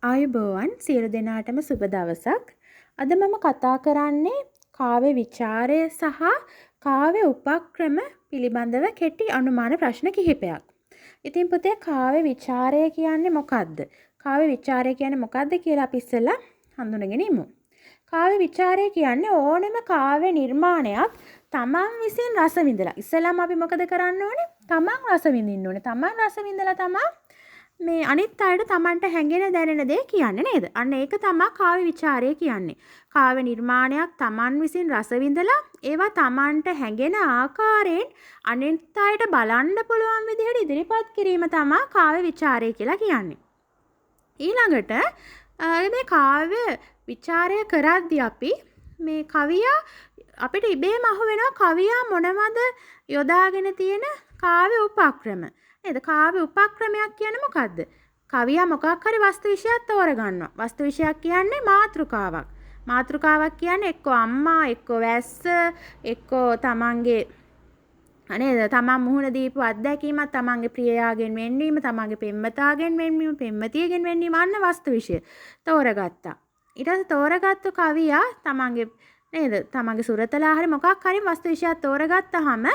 ආයුබෝවන් සියලු දෙනාටම සුබ දවසක්. අද මම කතා කරන්නේ කාව්‍ය විචාරය සහ කාව්‍ය උපක්‍රම පිළිබඳව කෙටි අනුමාන ප්‍රශ්න කිහිපයක්. ඉතින් පුතේ කාව්‍ය විචාරය කියන්නේ මොකක්ද? කාව්‍ය විචාරය කියන්නේ මොකක්ද කියලා අපි ඉස්සෙල්ලා හඳුනගෙන ඉමු. කාව්‍ය විචාරය කියන්නේ ඕනෑම කාව්‍ය නිර්මාණයක් තමන් විසින් රස විඳලා. ඉස්සෙල්ලාම අපි මොකද කරන්න ඕනේ? තමන් රස විඳින්න ඕනේ. තමන් රස විඳලා තමයි මේ අනිත් අයට තමන්ට හැඟෙන දැනෙන දේ කියන්නේ නේද? අන්න ඒක තමයි කාව්‍ය විචාරය කියන්නේ. කාව්‍ය නිර්මාණයක් තමන් විසින් රස විඳලා ඒවා තමන්ට හැඟෙන ආකාරයෙන් අනිත් අයට බලන්න පුළුවන් විදිහට ඉදිරිපත් කිරීම තමයි කාව්‍ය විචාරය කියලා කියන්නේ. ඊළඟට මේ කාව්‍ය විචාරය කරද්දී අපි මේ කවියා අපිට ඉබේම අහු වෙනවා කවියා මොනවද යොදාගෙන තියෙන කාව්‍ය උපක්‍රම. නේද? කාව්‍ය උපක්‍රමයක් කියන්නේ මොකද්ද? කවියා මොකක් හරි වස්තු විෂයක් තෝරගන්නවා. වස්තු විෂයක් කියන්නේ මාතෘකාවක්. මාතෘකාවක් කියන්නේ එක්කෝ අම්මා, එක්කෝ වැස්ස, එක්කෝ තමන්ගේ නේද? තමන් මුහුණ දීපු අත්දැකීමක්, තමන්ගේ ප්‍රියයාගෙන් වෙන්වීම, තමන්ගේ පෙම්වතාගෙන් වෙන්වීම, පෙම්වතියගෙන් වෙන්වීම අන්න වස්තු විෂය තෝරගත්තා. ඊට පස්සේ තෝරගත්තු කවියා තමන්ගේ නේද? තමන්ගේ සුරතලා හරි මොකක් හරි වස්තු විෂයක් තෝරගත්තාම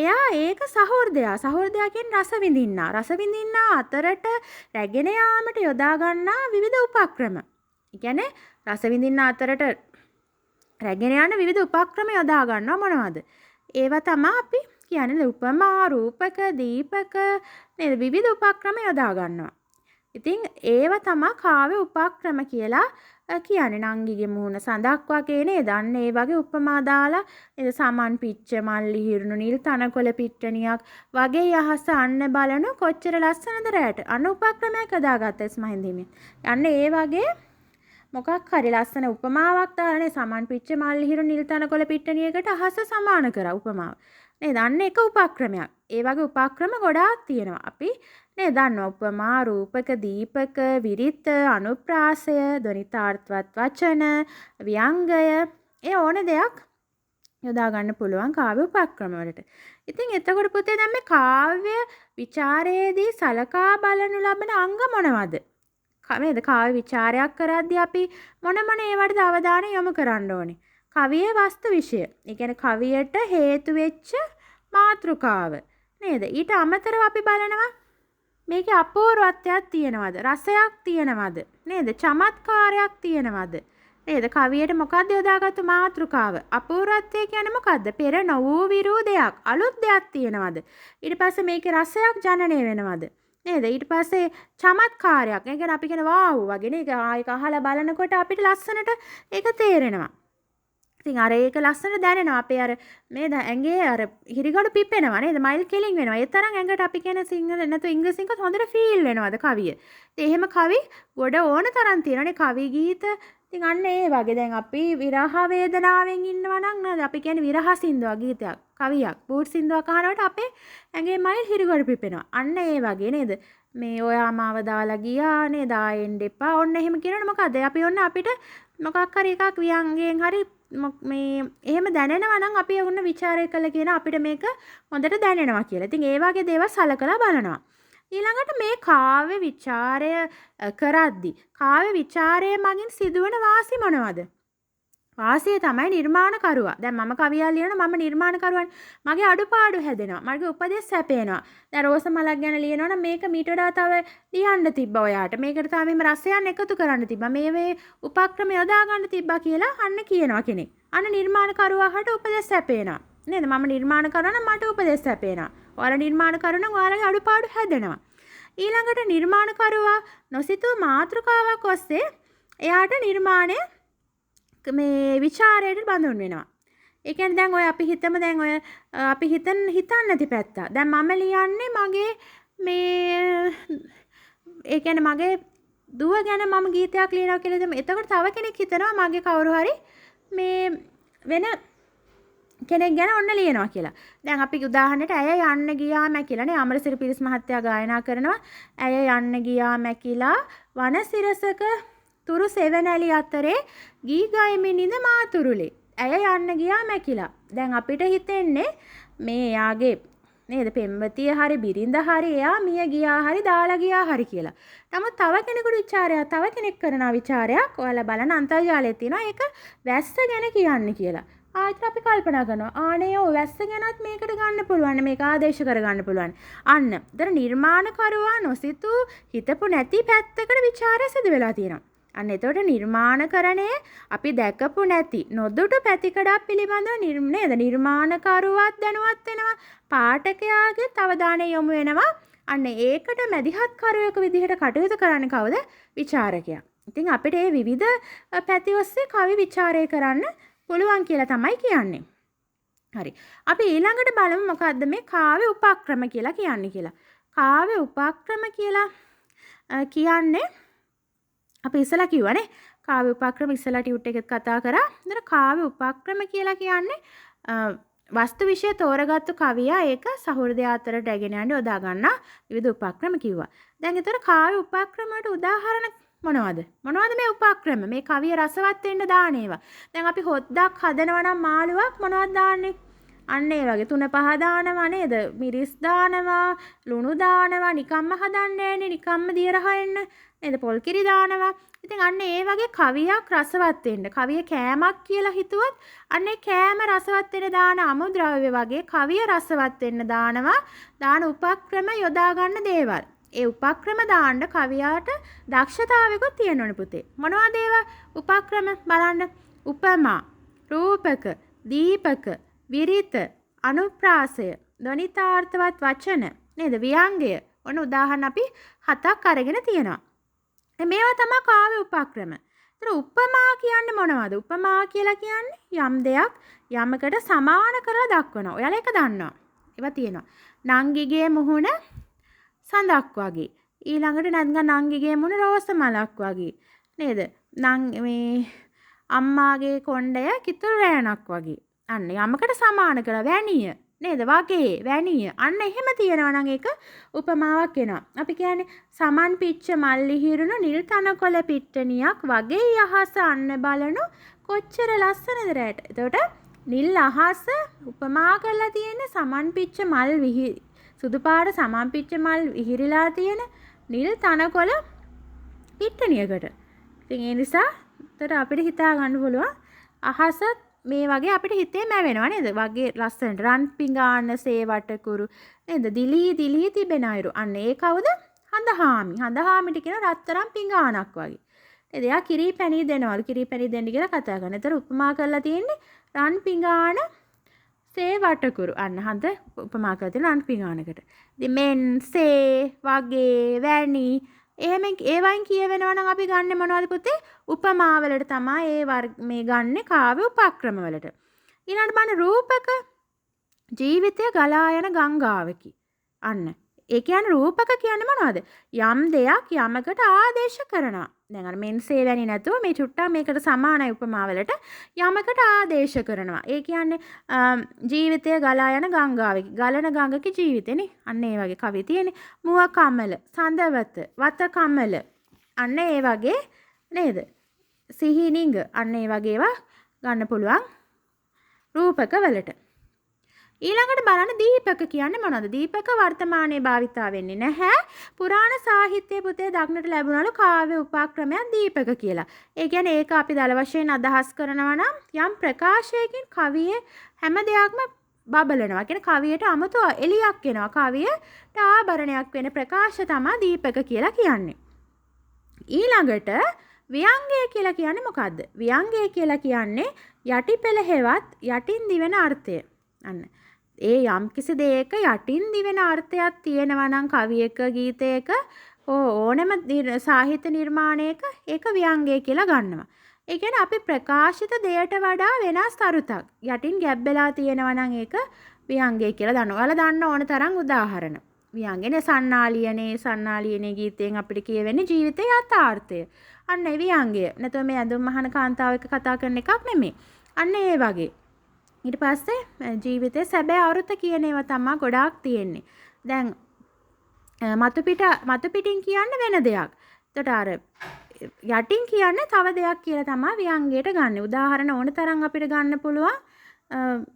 එයා ඒක සහෘදයා. සහෘදයා කියන්නේ රස විඳින්නා. රස විඳින්නා අතරට රැගෙන යාමට යොදා ගන්නා විවිධ උපක්‍රම. ඒ කියන්නේ රස විඳින්නා අතරට රැගෙන යන විවිධ උපක්‍රම යොදා ගන්නවා මොනවද? ඒවා තමයි අපි කියන්නේ උපමා, රූපක, දීපක නේද? විවිධ උපක්‍රම යොදා ගන්නවා. ඉතින් ඒව තමයි කාව්‍ය උපක්‍රම කියලා කියන්නේ. නංගිගේ මුහුණ සඳක් වගේ නේද? අන්න ඒ වගේ උපමා දාලා නේද? සමන් පිච්ච මල්ලි හිරුණු නිල් තනකොළ පිට්ටනියක් වගේ යහස අන්න බලනු කොච්චර ලස්සනද රැට. අන්න උපක්‍රමයක් හදාගත්තා ස්මහින්දීමේ. අන්න ඒ වගේ මොකක් හරි ලස්සන උපමාවක් දාලානේ සමන් පිච්ච මල්ලි හිරුණු නිල් තනකොළ පිට්ටනියකට අහස සමාන කරා උපමාව. නේද? අන්න එක උපක්‍රමයක්. ඒ වගේ උපක්‍රම ගොඩාක් තියෙනවා. අපි නේද දන්නවා උපමා, රූපක, දීපක, විරිත, අනුප්‍රාසය, ධ්වනිතාර්ථවත් වචන, ව්‍යංගය ඒ ඕන දෙයක් යොදා ගන්න පුළුවන් කාව්‍ය උපක්‍රම වලට. ඉතින් එතකොට පුතේ දැන් මේ කාව්‍ය විචාරයේදී සලකා බලනු ලබන අංග මොනවද? නේද? කාව්‍ය විචාරයක් කරද්දී අපි මොන ඒවටද අවධානය යොමු කරන්න ඕනේ? කවියේ වස්තු විෂය. ඒ කියන්නේ කවියට හේතු වෙච්ච මාතෘකාව. නේද? ඊට අමතරව අපි බලනවා මේකේ අපූර්වත්වයක් තියෙනවද? රසයක් තියෙනවද? නේද? චමත්කාරයක් තියෙනවද? නේද? කවියට මොකක්ද යොදාගත්තු මාතෘකාව? අපූර්වත්වය කියන්නේ මොකද්ද? පෙර නොවූ විරූ දෙයක්, අලුත් දෙයක් තියෙනවද? ඊට පස්සේ මේකේ රසයක් ජනනය වෙනවද? නේද? ඊට පස්සේ චමත්කාරයක්. ඒ කියන්නේ අපි කියන වාව් වගේ නේද? ආයක අහලා බලනකොට අපිට ලස්සනට ඒක තේරෙනවා. ඉතින් අර ඒක ලස්සනට දැනෙනවා. අපේ අර මේ ඇඟේ අර හිරිගොඩ පිපෙනවා නේද? මයිල් කෙලින් වෙනවා. ඒ තරම් ඇඟට අපි කියන සිංහල නැතු ඉංග්‍රීසියෙන් කොහොමද හොඳට ෆීල් වෙනවද කවිය. ඉතින් එහෙම කවි ගොඩ ඕන තරම් තියෙනවානේ කවි ගීත. ඉතින් අන්න ඒ වගේ දැන් අපි විරහ වේදනාවෙන් ඉන්නවා නම් නේද? අපි කියන්නේ විරහ සින්දුවක් ගීතයක්, කවියක්, බූට් සින්දුවක් අහනකොට අපේ ඇඟේ මයිල් හිරිගොඩ පිපෙනවා. අන්න ඒ වගේ නේද? මේ ඔයා මාව දාලා ගියා නේද? ආයෙන්න එපා. ඔන්න එහෙම කියනවනේ මොකද? අපි ඔන්න අපිට මොකක් හරි එකක් ව්‍යංගයෙන් හරි මේ එහෙම දැනෙනවා නම් අපි ඔන්න ਵਿਚාරය කළ කියන අපිට මේක හොඳට දැනෙනවා කියලා. ඉතින් ඒ වගේ දේවල් සලකලා බලනවා. ඊළඟට මේ කාව්‍ය විචාරය කරද්දී කාව්‍ය විචාරය මගින් සිදුවන වාසි මොනවද? වාසිය තමයි නිර්මාණකරුවා. දැන් මම කවියක් ලියනවා මම නිර්මාණකරුවන්. මගේ අඩුපාඩු හැදෙනවා. මගේ උපදෙස් සැපේනවා. දැන් රෝස මලක් ගැන ලියනවා නම් මේක මීට වඩා තව ලියන්න තිබ්බා ඔයාට. මේකට තව මෙහෙම රසයන් එකතු කරන්න තිබ්බා. මේ උපක්‍රම යොදා ගන්න තිබ්බා කියලා අන්න කියනවා කෙනෙක්. අන්න නිර්මාණකරුවාට උපදෙස් සැපේනවා. නේද? මම නිර්මාණකරුවා නම් මට උපදෙස් සැපේනවා. ඔයාලා නිර්මාණකරුවා නම් ඔයාලගේ අඩුපාඩු හැදෙනවා. ඊළඟට නිර්මාණකරුවා නොසිතූ මාතෘකාවක් ඔස්සේ එයාට නිර්මාණය මේ විචාරයට බඳුන් වෙනවා. ඒ කියන්නේ දැන් ඔය අපි හිතමු දැන් ඔය අපි හිතන්න නැති පැත්ත. දැන් මම ලියන්නේ මගේ මේ ඒ කියන්නේ මගේ දුව ගැන මම ගීතයක් ලියනවා කියලා හිතමු. එතකොට තව කෙනෙක් හිතනවා මගේ කවුරු හරි මේ වෙන කෙනෙක් ගැන ඔන්න ලියනවා කියලා. දැන් අපි උදාහරණයට ඇය යන්න ගියා මැකිලානේ අමරසිරි පිරිස් මහත්තයා ගායනා කරනවා. ඇය යන්න ගියා මැකිලා වනසිරසක තුරු සෙවණැලි අතරේ ගී ගයමින් ඉඳ මාතුරුලේ. ඇය යන්න ගියා මැකිලා. දැන් අපිට හිතෙන්නේ මේ යාගේ නේද? පෙම්වතිය හරි බිරිඳ හරි එයා මිය ගියා හරි දාලා ගියා හරි කියලා. නමුත් තව කෙනෙකුට විචාරයක් තව කෙනෙක් කරන විචාරයක් ඔයාලා බලන අන්තර්ජාලයේ තියෙනවා ඒක වැස්ස ගැන කියන්නේ කියලා. ආයෙත් අපි කල්පනා කරනවා ආනේ ඔය වැස්ස ගැනත් මේකට ගන්න පුළුවන් මේක ආදේශ කරගන්න පුළුවන්. අන්න. ඒතර නිර්මාණකරුවා නොසිතූ හිතපු නැති පැත්තකට ਵਿਚාරය සිදු වෙලා තියෙනවා. අන්න එතකොට නිර්මාණකරණය අපි දැකපු නැති නොදුටු පැතිකඩක් පිළිබඳව නේද නිර්මාණකරුවත් දැනුවත් වෙනවා. පාඨකයාගේ අවධානය යොමු වෙනවා. අන්න ඒකට මැදිහත් කරුවෙකු විදිහට කටයුතු කරන්නේ කවුද? විචාරකයා. ඉතින් අපිට මේ විවිධ පැති ඔස්සේ කවි විචාරය කරන්න පුළුවන් කියලා තමයි කියන්නේ. හරි. අපි ඊළඟට බලමු මොකද්ද මේ කාව්‍ය උපක්‍රම කියලා කියන්නේ කියලා. කාව්‍ය උපක්‍රම කියලා කියන්නේ අපි ඉස්සලා කිව්වනේ කාව්‍ය උපක්‍රම ඉස්සලා ටියුට් එකෙත් කතා කරා. එතන කාව්‍ය උපක්‍රම කියලා කියන්නේ වස්තු විෂය තෝරගත්තු කවියා ඒක සහෘදය අතරට ඇගෙන යන්න යොදා ගන්නා විවිධ උපක්‍රම කිව්වා. දැන් ඒතර කාව්‍ය උපක්‍රම වලට උදාහරණ මොනවද? මොනවද මේ උපක්‍රම? මේ කවිය රසවත් වෙන්න දාන ඒවා. දැන් අපි හොද්දක් හදනවා නම් මාළුවක් මොනවද දාන්නේ? අන්න ඒ වගේ 3-5 දානවා නේද? මිරිස් දානවා, ලුණු දානවා, නිකම්ම හදන්නේ නෑනේ, නිකම්ම දිය රහ එන්න නේද? පොල් කිරි දානවා. ඉතින් අන්න ඒ වගේ කවියක් රසවත් වෙන්න. කවිය කෑමක් කියලා හිතුවොත් අන්න ඒ කෑම රසවත් වෙන දාන අමුද්‍රව්‍ය වගේ කවිය රසවත් වෙන්න දානවා. දාන උපක්‍රම යොදා ගන්න දේවල්. ඒ උපක්‍රම දාන්න කවියාට දක්ෂතාවයකුත් තියෙන්න ඕනේ පුතේ. මොනවද ඒවා? උපක්‍රම බලන්න. උපමා, රූපක, දීපක, විරිත, අනුප්‍රාසය, ධ්වනිතාර්ථවත් වචන නේද? ව්‍යංගය. ඔන්න උදාහරණ අපි 7ක් අරගෙන තියෙනවා. මේවා තමයි කාව්‍ය උපක්‍රම. ඒතර උපමා කියන්නේ මොනවද? උපමා කියලා කියන්නේ යම් දෙයක් යමකට සමාන කරලා දක්වනවා. ඔයාලා ඒක දන්නවා. ඒවා තියෙනවා. නංගිගේ මුහුණ සඳක් වගේ. ඊළඟට නැත්නම් නංගිගේ මුහුණ රෝස මලක් වගේ. නේද? මේ අම්මාගේ කොණ්ඩය කිතුල් රෑනක් වගේ. අන්න යමකට සමාන කරලා වැණිය නේද? වගේ වැණිය. අන්න එහෙම තියෙනවා නම් ඒක උපමාවක් වෙනවා. අපි කියන්නේ සමන් පිච්ච මල්ලි හිරුණු නිල් තනකොළ පිට්ටනියක් වගේ යහස අන්න බලනු කොච්චර ලස්සනද රැට. එතකොට නිල් අහස උපමා කරලා තියෙන්නේ සමන් පිච්ච මල් සුදු පාට සමන් පිච්ච මල් විහිරිලා තියෙන නිල් තනකොළ පිට්ටනියකට. ඉතින් ඒ නිසා එතකොට අපිට හිතා ගන්න පුළුවන් අහස මේ වගේ අපිට හිතේ මැවෙනවා නේද? වගේ ලස්සනට රන් පිඟාන සේවටකුරු නේද? දිලී තිබෙන අයුරු. අන්න ඒ කවුද? හඳහාමි. හඳහාමිට කියන රත්තරන් පිඟානක් වගේ. නේද? එයා කිරි පැණි දෙනවලු. කිරි පැණි දෙන්න කියලා කතා කරනවා. ඒතර උපමා කරලා තියෙන්නේ රන් පිඟාන සේවටකුරු. අන්න හඳ උපමා කරලා තියෙන රන් පිඟානකට. ඉතින් මෙන් සේ වගේ වැණි එහෙම ඒවයින් කියවෙනවා නම් අපි ගන්නෙ මොනවද පුතේ? උපමා වලට තමයි මේ ගන්නෙ කාව්‍ය උපක්‍රම වලට. ඊළඟට බලන්න රූපක ජීවිතය ගලා යන ගංගාවකි. අන්න. ඒ කියන්නේ රූපක කියන්නේ මොනවද? යම් දෙයක් යමකට ආදේශ කරනවා. දැන් අර මෙන්සේ වැනි නැතුව මේ චුට්ටක් මේකට සමානයි උපමා වලට යමකට ආදේශ කරනවා. ඒ කියන්නේ ජීවිතය ගලා යන ගංගාවකි. ගලන ගඟක ජීවිතේනේ. අන්න ඒ වගේ කවිය තියෙන්නේ. මුව කමල, සඳවත, වත කමල. අන්න ඒ වගේ නේද? සිහිනිංග. අන්න ඒ වගේ ඒවා ගන්න පුළුවන් රූපක වලට. ඊළඟට බලන්න දීපක කියන්නේ මොනවද? දීපක වර්තමානයේ භාවිතා වෙන්නේ නැහැ. පුරාණ සාහිත්‍යයේ පුතේ දක්නට ලැබුණලු කාව්‍ය උපක්‍රමයක් දීපක කියලා. ඒ කියන්නේ ඒක අපි දල වශයෙන් අදහස් කරනවා නම් යම් ප්‍රකාශයකින් කවියේ හැම දෙයක්ම බබලනවා. කියන්නේ කවියට 아무තු එලියක් එනවා. කවියට ආභරණයක් වෙන ප්‍රකාශ තමයි දීපක කියලා කියන්නේ. ඊළඟට ව්‍යංගය කියලා කියන්නේ මොකද්ද? ව්‍යංගය කියලා කියන්නේ යටිපෙළ හෙවත් යටින් දිවෙන අර්ථය. අන්න ඒ යම් කිසි දෙයක යටින් දිවෙන අර්ථයක් තියෙනවා නම් කවියක ගීතයක ඕනෑම සාහිත්‍ය නිර්මාණයක ඒක ව්‍යංගය කියලා ගන්නවා. ඒ කියන්නේ අපි ප්‍රකාශිත දෙයට වඩා වෙනස් අරුතක් යටින් ගැබ්බෙලා තියෙනවා නම් ඒක ව්‍යංගය කියලා දන්නවා. ඔයාලා දන්න ඕන තරම් උදාහරණ. ව්‍යංගනේ සන්නාලියනේ ගීතයෙන් අපිට කියවෙන්නේ ජීවිතයේ යථාර්ථය. අන්න ඒ ව්‍යංගය. නැත්නම් මේ ඇඳුම් මහන කාන්තාවක කතා කරන එකක් නෙමෙයි. අන්න ඒ වගේ. ඊට පස්සේ ජීවිතයේ සැබෑ අරුත කියන ඒවා තමයි ගොඩාක් තියෙන්නේ. දැන් මතු පිටින් කියන්නේ වෙන දෙයක්. එතකොට අර යටින් කියන්නේ තව දෙයක් කියලා තමයි ව්‍යංගයට ගන්න. උදාහරණ ඕන තරම් අපිට ගන්න පුළුවන්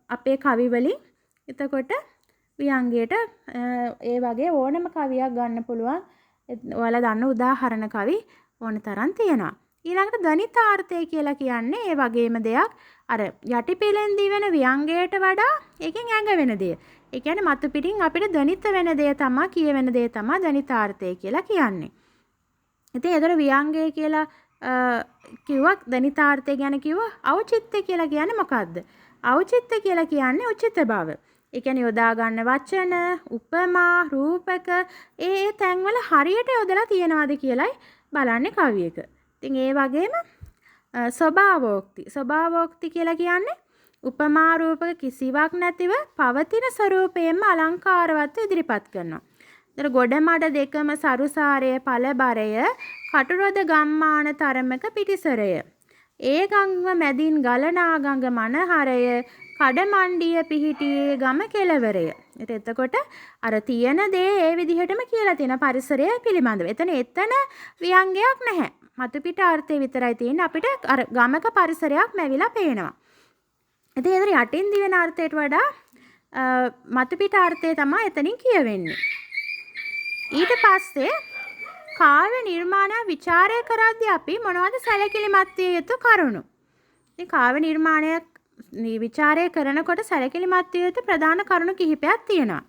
අපේ කවි වලින්. එතකොට ව්‍යංගයට ඒ වගේ ඕනම කවියක් ගන්න පුළුවන්. ඔයාලා දන්න උදාහරණ කවි ඕන තරම් තියෙනවා. ඊළඟට ධනිතාර්ථය කියලා කියන්නේ ඒ වගේම දෙයක්. අර යටිපෙළෙන් දිවෙන ව්‍යංගයට වඩා එකෙන් ඇඟ වෙන දේ. ඒ කියන්නේ මතු පිටින් අපිට ධනිත වෙන දේ තමයි කියවෙන දේ තමයි ධනිතාර්ථය කියලා කියන්නේ. ඉතින් ඒතර ව්‍යංගය කියලා කිව්වා ධනිතාර්ථය ගැන කිව්වා. ඖචිත්‍ය කියලා කියන්නේ මොකද්ද? ඖචිත්‍ය කියලා කියන්නේ උචිත බව. ඒ කියන්නේ යොදා ගන්න වචන, උපමා, රූපක ඒ තැන්වල හරියට යොදලා තියනවාද කියලායි බලන්නේ කවියක. ඉතින් ඒ වගේම ස්වභාවෝක්ති. ස්වභාවෝක්ති කියලා කියන්නේ උපමා රූපක කිසිවක් නැතිව පවතින ස්වરૂපයෙන්ම අලංකාරවත්ව ඉදිරිපත් කරනවා. ඒතර ගොඩමඩ දෙකම සරුසාරය පළබරය කටුරොද ගම්මාන තරමක පිටිසරය. ඒ ගංග මැදින් ගලනා ගඟ මනහරය කඩමණ්ඩිය පිහිටියේ ගම කෙළවරය. එතකොට අර තියෙන දේ ඒ විදිහටම කියලා තියෙන පරිසරය පිළිබඳව. එතන ව්‍යංගයක් නැහැ. මතු පිට අර්ථය විතරයි තියෙන්නේ. අපිට අර ගමක පරිසරයක් මැවිලා පේනවා. ඉතින් ඒතර යටින් දිවෙන අර්ථයට වඩා මතු පිට අර්ථය තමයි එතනින් කියවෙන්නේ. ඊට පස්සේ කාව්‍ය නිර්මාණය විචාරය කරද්දී අපි මොනවද සැලකිලිමත් විය යුතු කරුණු? ඉතින් කාව්‍ය නිර්මාණය විචාරය කරනකොට සැලකිලිමත් විය යුතු ප්‍රධාන කරුණු කිහිපයක් තියෙනවා.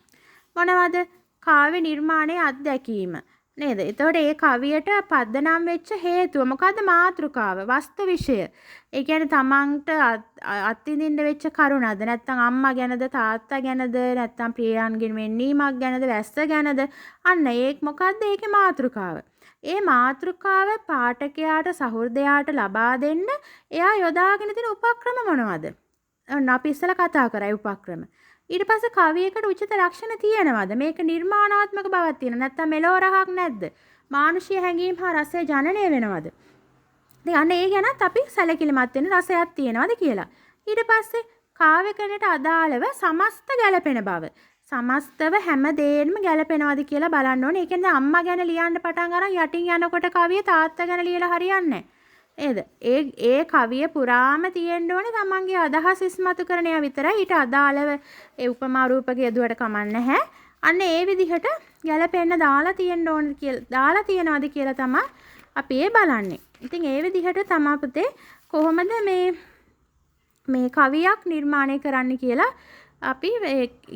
මොනවද? කාව්‍ය නිර්මාණයේ අත්දැකීම නේද? එතකොට ඒ කවියට පදනම් වෙච්ච හේතුව මොකද්ද? මාතෘකාව, වස්තු විෂය. ඒ කියන්නේ තමන්ට අත්විඳින්න වෙච්ච කරුණද? නැත්නම් අම්මා ගැනද, තාත්තා ගැනද, නැත්නම් ප්‍රියයන්ගෙන් වෙන්නීමක් ගැනද, වැස්ස ගැනද? අන්න ඒක මොකද්ද? ඒකේ මාතෘකාව. ඒ මාතෘකාව පාඨකයාට සහෘදයාට ලබා දෙන්න එයා යොදාගෙන තියෙන උපක්‍රම මොනවද? ඔන්න අපි ඉස්සලා කතා කරා උපක්‍රම. ඊට පස්සේ කවියකට උචිත ලක්ෂණ තියෙනවද? මේක නිර්මාණාත්මක බවක් තියෙනවද? නැත්නම් මෙලෝ රහක් නැද්ද? මානුෂීය හැඟීම් හා රසය ජනනය වෙනවද? ඉතින් අන්න ඒ ගැනත් අපි සැලකිලිමත් වෙන රසයක් තියෙනවද කියලා. ඊට පස්සේ කාව්‍යකරණයට අදාළව සමස්ත ගැලපෙන බව. සමස්තව හැම දෙයක්ම ගැලපෙනවද කියලා බලන්න ඕනේ. ඒ කියන්නේ අම්මා ගැන ලියන්න පටන් අරන් යටින් යනකොට කවිය තාත්තා ගැන ලියලා හරියන්නේ නැහැ. ඒ කවිය පුරාම තියෙන්න ඕනේ තමන්ගේ අදහස් ඉස්මතු කරන ඒවා විතරයි. ඊට අදාළව ඒ උපමා රූපක යදුවට කමන්නේ නැහැ. අන්න ඒ විදිහට ගැලපෙන්න දාලා තියෙන්න ඕනේ කියලා දාලා තියනවාද කියලා තමයි අපි ඒ බලන්නේ. ඉතින් ඒ විදිහට තමයි පුතේ කොහොමද මේ කවියක් නිර්මාණය කරන්න කියලා අපි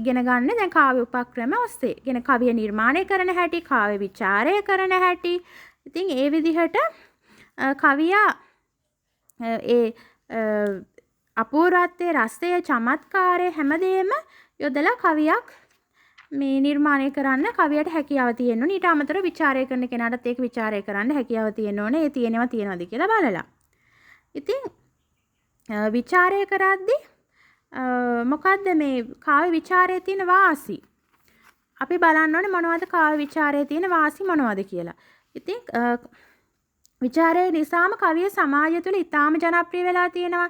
ඉගෙන ගන්න දැන් කාව්‍ය උපක්‍රම ඔස්සේ. ඉගෙන කවිය නිර්මාණය කරන හැටි, කාව්‍ය විචාරය කරන හැටි. ඉතින් ඒ විදිහට කවියා ඒ අපූර්වත්වයේ රසය චමත්කාරය හැමදේම යොදලා කවියක් මේ නිර්මාණය කරන්න කවියට හැකියාව තියෙන්න ඕනේ. ඊට අමතරව විචාරය කරන කෙනාටත් ඒක විචාරය කරන්න හැකියාව තියෙන්න ඕනේ. ඒ තියෙනවා තියනවාද කියලා බලලා. ඉතින් විචාරය කරද්දී මොකද්ද මේ කාව්‍ය විචාරයේ තියෙන වාසි? අපි බලන්න ඕනේ මොනවද කාව්‍ය විචාරයේ තියෙන වාසි මොනවද කියලා. ඉතින් විචාරය නිසාම කවිය සමාජය තුළ ඉතාම ජනප්‍රිය වෙලා තියෙනවා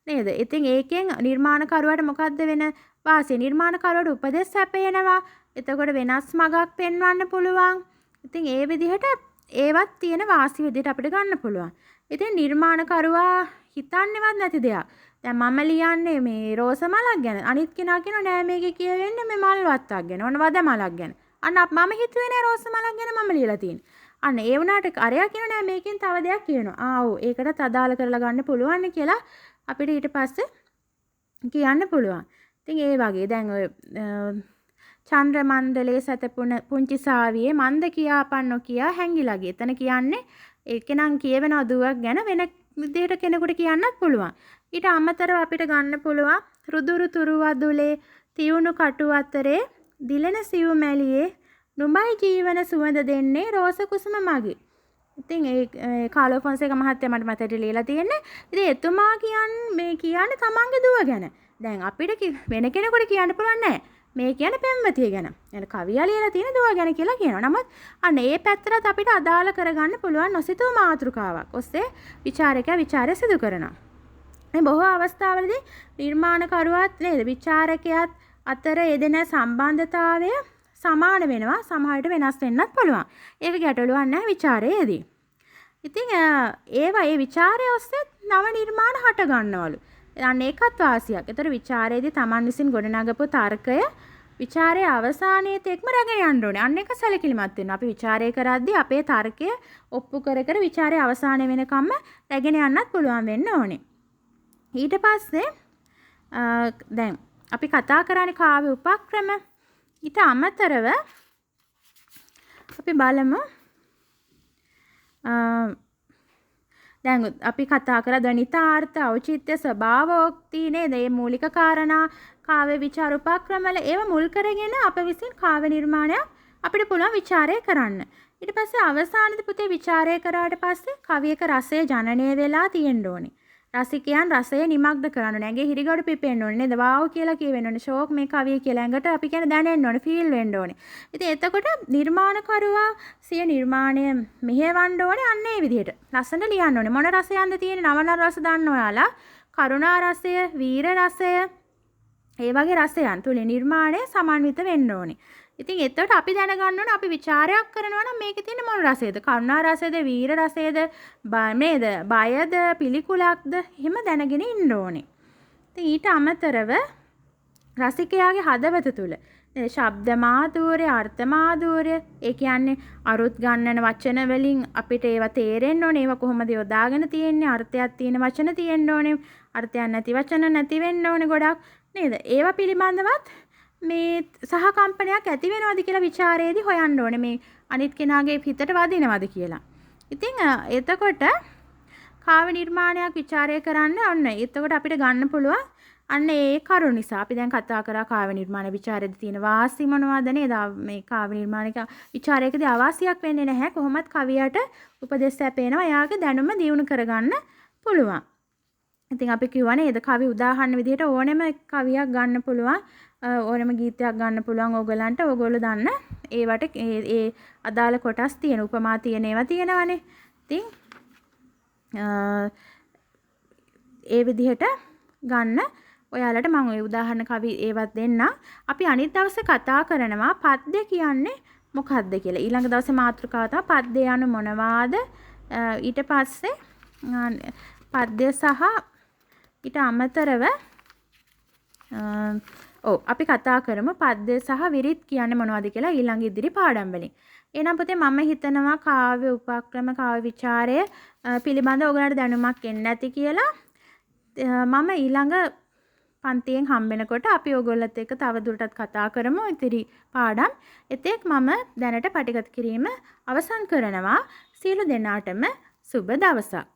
නේද? ඉතින් ඒකෙන් නිර්මාණකරුවාට මොකද්ද වෙන වාසිය? නිර්මාණකරුවාට උපදෙස් සැපයනවා. එතකොට වෙනස් මගක් පෙන්වන්න පුළුවන්. ඉතින් ඒ විදිහට ඒවත් තියෙන වාසි විදිහට අපිට ගන්න පුළුවන්. ඉතින් නිර්මාණකරුවා හිතන්නේවත් නැති දෙයක්. දැන් මම ලියන්නේ මේ රෝස මලක් ගැන. අනිත් කෙනා කියනවා නෑ මේකේ කියවෙන්නේ මේ මල් වත්තක් ගැන. ඔන්න වද මලක් ගැන. අන්න මම හිතුවේ නෑ රෝස මලක් ගැන මම ලියලා තියෙන්නේ. අන්න ඒ වුණාට අරයා කියනවා නෑ මේකෙන් තව දෙයක් කියනවා. ඔව් ඒකටත් අදාළ කරලා ගන්න පුළුවන් කියලා අපිට ඊට පස්සේ කියන්න පුළුවන්. ඉතින් ඒ වගේ දැන් ඔය චන්ද්‍ර මණ්ඩලයේ සැතපුණ පුංචි සාවියේ මන්ද කියාපන්නෝ කියා හැංගිලා ගියේ. එතන කියන්නේ ඒකනම් කියවෙන දුවක් ගැන වෙන විදිහට කෙනෙකුට කියන්නත් පුළුවන්. ඊට අමතරව අපිට ගන්න පුළුවන් රුදුරු තුරු වදුලේ තියුණු කටු අතරේ දිලෙන සිව් මැලියේ නුඹයි ජීවන සුවඳ දෙන්නේ රෝස කුසුම මගේ. ඉතින් ඒ කාලෝ ෆොන්සේකා මහත්තයා මට මතට ලියලා තියෙන්නේ. ඉතින් එතුමා කියන්නේ තමන්ගේ දුව ගැන. දැන් අපිට වෙන කෙනෙකුට කියන්න පුළුවන් නෑ. මේ කියන්නේ පෙම්වතිය ගැන. එන කවියා ලියලා තියෙන දුව ගැන කියලා කියනවා. නමුත් අන්න ඒ පැත්තට අපිට අදාළ කරගන්න පුළුවන් නොසිතූ මාතෘකාවක් ඔස්සේ විචාරකයා විචාරය සිදු කරනවා. මේ බොහෝ අවස්ථාවලදී නිර්මාණකරුවාත් නේද විචාරකයාත් අතර යෙදෙන සම්බන්ධතාවය සමාන වෙනවා. සමහරට වෙනස් වෙන්නත් පුළුවන්. ඒක ගැටලුවක් නැහැ විචාරයේදී. ඉතින් ඒ විචාරය ඔස්සේ නව නිර්මාණ හට ගන්නවලු. අන්න ඒකත් වාසියක්. ඒතර විචාරයේදී Taman විසින් ගොඩනගපු තර්කය විචාරයේ අවසානයේ තෙක්ම රැගෙන යන්න ඕනේ. අන්න එක සැලකිලිමත් වෙනවා. අපි විචාරය කරද්දී අපේ තර්කය ඔප්පු කර කර විචාරයේ අවසානය වෙනකම්ම රැගෙන යන්නත් පුළුවන් වෙන්න ඕනේ. ඊට පස්සේ දැන් අපි කතා කරන්නේ කාව්‍ය උපක්‍රම. ඊට අමතරව අපි බලමු දැන් අපි කතා කරා ධනිතාර්ථ ඖචිත්‍ය ස්වභාවෝක්ති නේද? මේ මූලික කාරණා කාව්‍ය විචාර උපක්‍රමවල ඒව මුල් කරගෙන අප විසින් කාව්‍ය නිර්මාණයක් අපිට පුළුවන් විචාරය කරන්න. ඊට පස්සේ අවසානයේදී පුතේ විචාරය කරාට පස්සේ කවියක රසය ජනනය වෙලා තියෙන්න ඕනේ. රසිකයන් රසය නිමග්න කරන්න ඕනේ. ඇඟේ හිරිගඩු පිපෙන්න ඕනේ නේද? වාව් කියලා කියවෙන්න ඕනේ. ෂෝක් මේ කවිය කියලා ඇඟට අපි කියන දැනෙන්න ඕනේ, ෆීල් වෙන්න ඕනේ. ඉතින් එතකොට නිර්මාණකරුවා සිය නිර්මාණය මෙහෙවන්න ඕනේ අන්න ඒ විදිහට. ලස්සනට ලියන්න ඕනේ. මොන රසයක්ද තියෙන්නේ? නවන රස දන්න ඔයාලා. කරුණා රසය, වීර රසය, ඒ වගේ රසයන් තුලින් නිර්මාණය සමන්විත වෙන්න ඕනේ. ඉතින් එතකොට අපි දැනගන්න ඕනේ අපි විචාරයක් කරනවා නම් මේකේ තියෙන මොන රසයද? කරුණා රසයද, වීර රසයද, නේද? බයද, පිළිකුලක්ද? එහෙම දැනගෙන ඉන්න ඕනේ. ඉතින් ඊට අමතරව රසිකයාගේ හදවත තුල ශබ්ද මාධුර්ය, අර්ථ මාධුර්ය, ඒ කියන්නේ අරුත් ගන්නන වචන වලින් අපිට ඒවා තේරෙන්න ඕනේ. ඒවා කොහොමද යොදාගෙන තියෙන්නේ? අර්ථයක් තියෙන වචන තියෙන්න ඕනේ. අර්ථයක් නැති වචන නැති වෙන්න ඕනේ ගොඩක් නේද? ඒවා පිළිබඳවත් මේ සහකම්පනයක් ඇති වෙනවද කියලා විචාරයේදී හොයන්න ඕනේ. මේ අනිත් කෙනාගේ හිතට වදිනවද කියලා. ඉතින් එතකොට කාව්‍ය නිර්මාණයක් විචාරය කරන්න ඔන්න. එතකොට අපිට ගන්න පුළුවන් අන්න ඒ කරුණ නිසා අපි දැන් කතා කරා කාව්‍ය නිර්මාණ විචාරයේදී තියෙන වාසි මොනවද නේද? මේ කාව්‍ය නිර්මාණයක විචාරයකදී අවාසියක් වෙන්නේ නැහැ. කොහොමත් කවියට උපදෙස් ලැබෙනවා. එයාගේ දැනුම දියුණු කරගන්න පුළුවන්. ඉතින් අපි කියවනේ නේද කවි උදාහරණ විදිහට ඕනෙම කවියක් ගන්න පුළුවන්. ඕනෙම ගීතයක් ගන්න පුළුවන් ඕගලන්ට. ඕගොල්ලෝ දන්න ඒවට ඒ අදාළ කොටස් තියෙන උපමා තියෙන ඒවා තියෙනවානේ. ඉතින් ඒ විදිහට ගන්න ඔයාලට මම ওই උදාහරණ කවි ඒවත් දෙන්න. අපි අනිත් දවසේ කතා කරනවා පද්‍ය කියන්නේ මොකක්ද කියලා. ඊළඟ දවසේ මාතෘකාව තමයි පද්‍ය යනු මොනවාද? ඊට පස්සේ පද්‍ය සහ ඊට අමතරව අපි කතා කරමු පද්‍ය සහ විරිත් කියන්නේ මොනවද කියලා ඊළඟ ඉදිරි පාඩම් වලින්. එහෙනම් පුතේ මම හිතනවා කාව්‍ය උපක්‍රම කාව්‍ය විචාරය පිළිබඳ ඔයගලන්ට දැනුමක් එන්නේ නැති කියලා. මම ඊළඟ පන්තියෙන් හම්බෙනකොට අපි ඔයගොල්ලොත් එක්ක තව දුරටත් කතා කරමු ඉතිරි පාඩම්. එතෙක් මම දැනට පටිගත කිරීම අවසන් කරනවා. සියලු දෙනාටම සුබ දවසක්.